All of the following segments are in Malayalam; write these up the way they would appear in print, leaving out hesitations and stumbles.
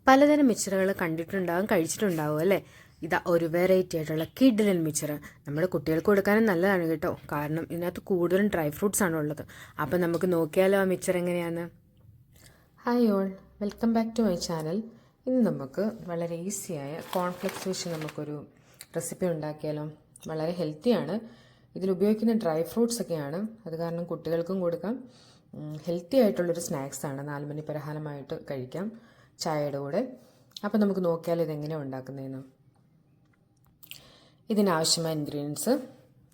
പലതരം മിച്ചറുകൾ കണ്ടിട്ടുണ്ടാകും, കഴിച്ചിട്ടുണ്ടാവും അല്ലേ. ഇതാ ഒരു വെറൈറ്റി ആയിട്ടുള്ള കിഡിലൻ മിച്ചർ. നമ്മുടെ കുട്ടികൾക്ക് കൊടുക്കാനും നല്ലതാണ് കേട്ടോ, കാരണം ഇതിനകത്ത് കൂടുതലും ഡ്രൈ ഫ്രൂട്ട്സ് ആണ് ഉള്ളത്. അപ്പം നമുക്ക് നോക്കിയാലോ ആ മിച്ചർ എങ്ങനെയാണ്. Hi all, welcome back to my channel. ഇന്ന് നമുക്ക് വളരെ ഈസിയായ കോൺഫ്ലെക്സ് വെച്ച് നമുക്കൊരു റെസിപ്പി ഉണ്ടാക്കിയാലോ. വളരെ ഹെൽത്തിയാണ്. ഇതിൽ ഉപയോഗിക്കുന്ന ഡ്രൈ ഫ്രൂട്ട്സ് ഒക്കെയാണ്, അത് കാരണം കുട്ടികൾക്കും കൊടുക്കാം. ഹെൽത്തി ആയിട്ടുള്ളൊരു സ്നാക്സാണ്, 4 മണി പലഹാരമായിട്ട് കഴിക്കാം ചായയുടെ കൂടെ. അപ്പോൾ നമുക്ക് നോക്കിയാലോ ഇതെങ്ങനെയാണ് ഉണ്ടാക്കുന്നതെന്ന്. ഇതിനാവശ്യമായ ഇൻഗ്രീഡിയൻസ്: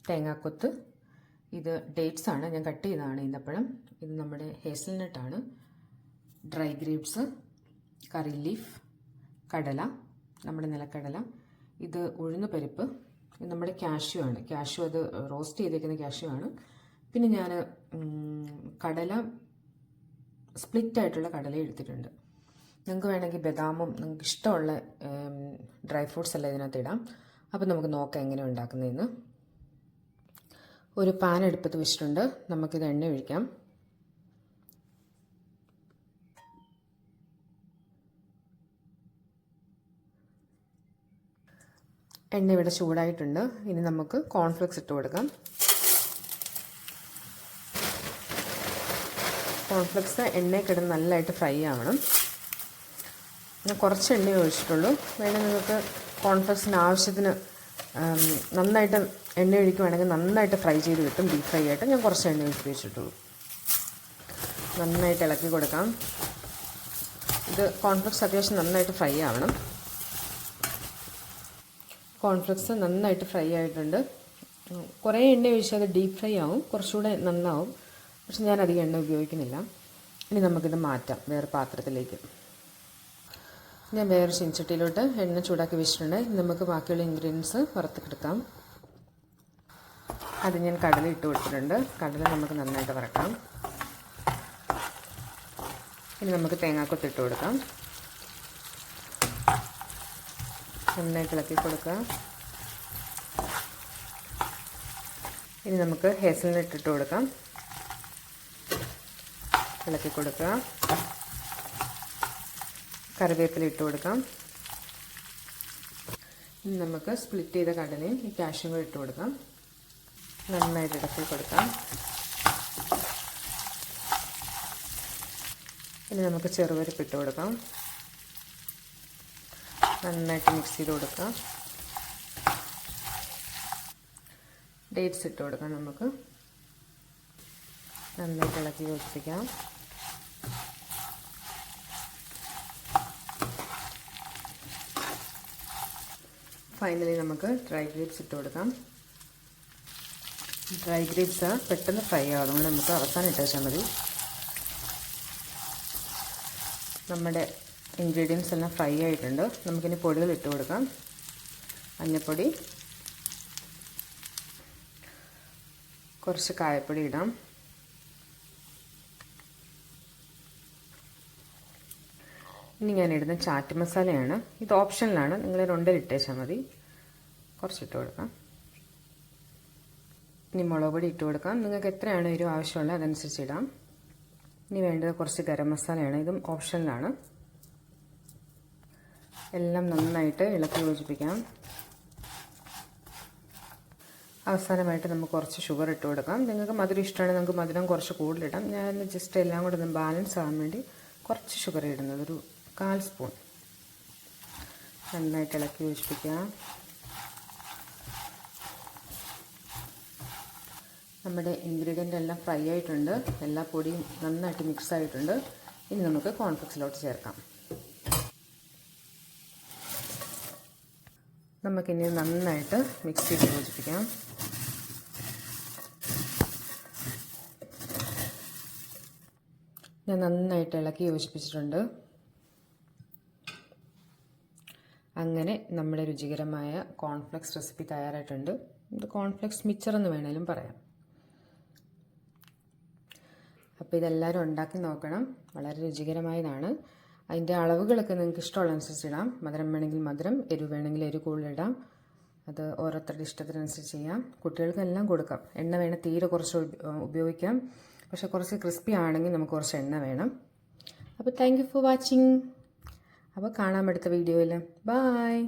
തേങ്ങാക്കൊത്ത്, ഇത് ഡേറ്റ്സ് ആണ്, ഞാൻ കട്ട് ചെയ്തതാണ് ഈന്തപ്പഴം. ഇത് നമ്മുടെ ഹേസൽനട്ടാണ്. ഡ്രൈ ഗ്രേപ്സ്, കറി ലീഫ്, കടല, നമ്മുടെ നിലക്കടല, ഇത് ഉഴുന്ന് പരിപ്പ്, ഇത് നമ്മുടെ കാഷ്യൂ ആണ്. കാഷ്യൂ അത് റോസ്റ്റ് ചെയ്തേക്കുന്ന കാഷ്യൂ ആണ്. പിന്നെ ഞാൻ കടല സ്പ്ലിറ്റ് ആയിട്ടുള്ള കടല എടുത്തിട്ടുണ്ട്. നിങ്ങൾക്ക് വേണമെങ്കിൽ ബദാമും നിങ്ങൾക്ക് ഇഷ്ടമുള്ള ഡ്രൈ ഫ്രൂട്ട്സ് എല്ലാം ഇതിനകത്ത് ഇടാം. അപ്പോൾ നമുക്ക് നോക്കാം എങ്ങനെ ഉണ്ടാക്കുന്നതെന്ന്. ഒരു പാൻ അടുപ്പത്ത് വെച്ചിട്ടുണ്ട്, നമുക്കിത് എണ്ണ ഒഴിക്കാം. എണ്ണ ഇവിടെ ചൂടായിട്ടുണ്ട്. ഇനി നമുക്ക് കോൺഫ്ലെക്സ് ഇട്ട് കൊടുക്കാം. കോൺഫ്ലെക്സ് എണ്ണയിൽ കിടന്ന് നല്ലതായിട്ട് ഫ്രൈ ആവണം. ഞാൻ കുറച്ച് എണ്ണ ഒഴിച്ചിട്ടുള്ളൂ. വേണമെങ്കിൽ നിങ്ങൾക്ക് കോൺഫ്ലെക്സിന് ആവശ്യത്തിന് നന്നായിട്ട് എണ്ണ ഒഴിക്കുവാണെങ്കിൽ നന്നായിട്ട് ഫ്രൈ ചെയ്ത് കിട്ടും, ഡീപ് ഫ്രൈ ആയിട്ട്. ഞാൻ കുറച്ച് എണ്ണ ഒഴിച്ച് വെച്ചിട്ടുള്ളൂ. നന്നായിട്ട് ഇളക്കി കൊടുക്കാം. ഇത് കോൺഫ്ലെക്സ് അത്യാവശ്യം നന്നായിട്ട് ഫ്രൈ ആവണം. കോൺഫ്ലെക്സ് നന്നായിട്ട് ഫ്രൈ ആയിട്ടുണ്ട്. കുറേ എണ്ണ ഒഴിച്ചാൽ അത് ഡീപ്പ് ഫ്രൈ ആവും, കുറച്ചുകൂടെ നന്നാവും. പക്ഷെ ഞാൻ അധികം എണ്ണ ഉപയോഗിക്കുന്നില്ല. ഇനി നമുക്കിത് മാറ്റാം വേറെ പാത്രത്തിലേക്ക്. ഞാൻ വേറെ ചീനച്ചട്ടിയിലോട്ട് എണ്ണ ചൂടാക്കി വെച്ചിട്ടുണ്ട്. നമുക്ക് ബാക്കിയുള്ള ഇൻഗ്രീഡിയൻസ് വറുത്തെടുക്കാം. അത് ഞാൻ കടല ഇട്ട് കൊടുത്തിട്ടുണ്ട്. കടല നമുക്ക് നന്നായിട്ട് വറക്കാം. ഇനി നമുക്ക് തേങ്ങാക്കൊത്ത് ഇട്ട് കൊടുക്കാം. നന്നായിട്ട് ഇളക്കി കൊടുക്കുക. ഇനി നമുക്ക് ഹേസൽനട്ട് ഇട്ട് കൊടുക്കാം. ഇളക്കി കൊടുക്കുക. കറിവേപ്പില ഇട്ട് കൊടുക്കാം. ഇനി നമുക്ക് സ്പ്ലിറ്റ് ചെയ്ത കടലയും ഈ കാഷ്യും കൂടി ഇട്ട് കൊടുക്കാം. നന്നായിട്ട് ഇളക്കി കൊടുക്കാം. ഇനി നമുക്ക് ചെറുപരിപ്പ് ഇട്ട് കൊടുക്കാം. നന്നായിട്ട് മിക്സ് ചെയ്ത് കൊടുക്കാം. ഡേറ്റ്സ് ഇട്ട് കൊടുക്കാം. നമുക്ക് നന്നായിട്ട് ഇളക്കി യോജിപ്പിക്കാം. ഫൈനലി നമുക്ക് ഡ്രൈ ഗ്രേപ്സ് ഇട്ട് കൊടുക്കാം. ഡ്രൈ ഗ്രേപ്സ് പെട്ടെന്ന് ഫ്രൈ ആവും, അതുകൊണ്ട് നമുക്ക് അവസാനം ഇട്ട് വെച്ചാൽ മതി. നമ്മുടെ ഇൻഗ്രീഡിയൻസ് എല്ലാം ഫ്രൈ ആയിട്ടുണ്ട്. നമുക്കിനി പൊടികൾ ഇട്ട് കൊടുക്കാം. മഞ്ഞൾപ്പൊടി, കുറച്ച് കായപ്പൊടി ഇടാം. ഇനി ഞാൻ ഇടുന്ന ചാറ്റ് മസാലയാണ്. ഇത് ഓപ്ഷനിലാണ്, നിങ്ങൾ 2 ഇട്ടേച്ചാൽ മതി. കുറച്ചിട്ട് കൊടുക്കാം. ഇനി മുളക് പൊടി ഇട്ട് കൊടുക്കാം. നിങ്ങൾക്ക് എത്രയാണ് എരിവ് ആവശ്യമുള്ളത് അതനുസരിച്ച് ഇടാം. ഇനി വേണ്ടത് കുറച്ച് ഗരം മസാലയാണ്. ഇതും ഓപ്ഷനിലാണ്. എല്ലാം നന്നായിട്ട് ഇളക്കി യോജിപ്പിക്കാം. അവസാനമായിട്ട് നമുക്ക് കുറച്ച് ഷുഗർ ഇട്ട് കൊടുക്കാം. നിങ്ങൾക്ക് മധുരം ഇഷ്ടമാണെങ്കിൽ നമുക്ക് മധുരം കുറച്ച് കൂടുതലിടാം. ഞാൻ ജസ്റ്റ് എല്ലാം കൂടെ ഒന്ന് ബാലൻസ് ആകാൻ വേണ്ടി കുറച്ച് ഷുഗർ ഇടുന്നത്, ഒരു 1/4 സ്പൂൺ. നന്നായിട്ട് ഇളക്കി യോജിപ്പിക്കാം. നമ്മുടെ ഇൻഗ്രീഡിയൻ്റ് എല്ലാം ഫ്രൈ ആയിട്ടുണ്ട്. എല്ലാ പൊടിയും നന്നായിട്ട് മിക്സ് ആയിട്ടുണ്ട്. ഇനി നമുക്ക് കോൺഫ്ലെക്സിലോട്ട് ചേർക്കാം. നമുക്കിനി നന്നായിട്ട് മിക്സ് ചെയ്ത് യോജിപ്പിക്കാം. ഞാൻ നന്നായിട്ട് ഇളക്കി യോജിപ്പിച്ചിട്ടുണ്ട്. അങ്ങനെ നമ്മുടെ രുചികരമായ കോൺഫ്ലെക്സ് റെസിപ്പി തയ്യാറായിട്ടുണ്ട്. ഇത് കോൺഫ്ലെക്സ് മിച്ചർ എന്ന് വേണേലും പറയാം. അപ്പോൾ ഇതെല്ലാവരും ഉണ്ടാക്കി നോക്കണം, വളരെ രുചികരമായതാണ്. അതിൻ്റെ അളവുകളൊക്കെ നിങ്ങൾക്ക് ഇഷ്ടമുള്ള അനുസരിച്ച് ഇടാം. മധുരം വേണമെങ്കിൽ മധുരം, എരിവ് വേണമെങ്കിൽ എരിവ് കൂടുതലിടാം. അത് ഓരോരുത്തരുടെ ഇഷ്ടത്തിനനുസരിച്ച് ചെയ്യാം. കുട്ടികൾക്കെല്ലാം കൊടുക്കാം. എണ്ണ വേണം തീരെ കുറച്ച് ഉപയോഗിക്കാം. പക്ഷേ കുറച്ച് ക്രിസ്പി ആണെങ്കിൽ നമുക്ക് കുറച്ച് എണ്ണ വേണം. അപ്പോൾ താങ്ക് യു ഫോർ വാച്ചിങ്. അപ്പോൾ കാണാം അടുത്ത വീഡിയോയിൽ. ബായ്.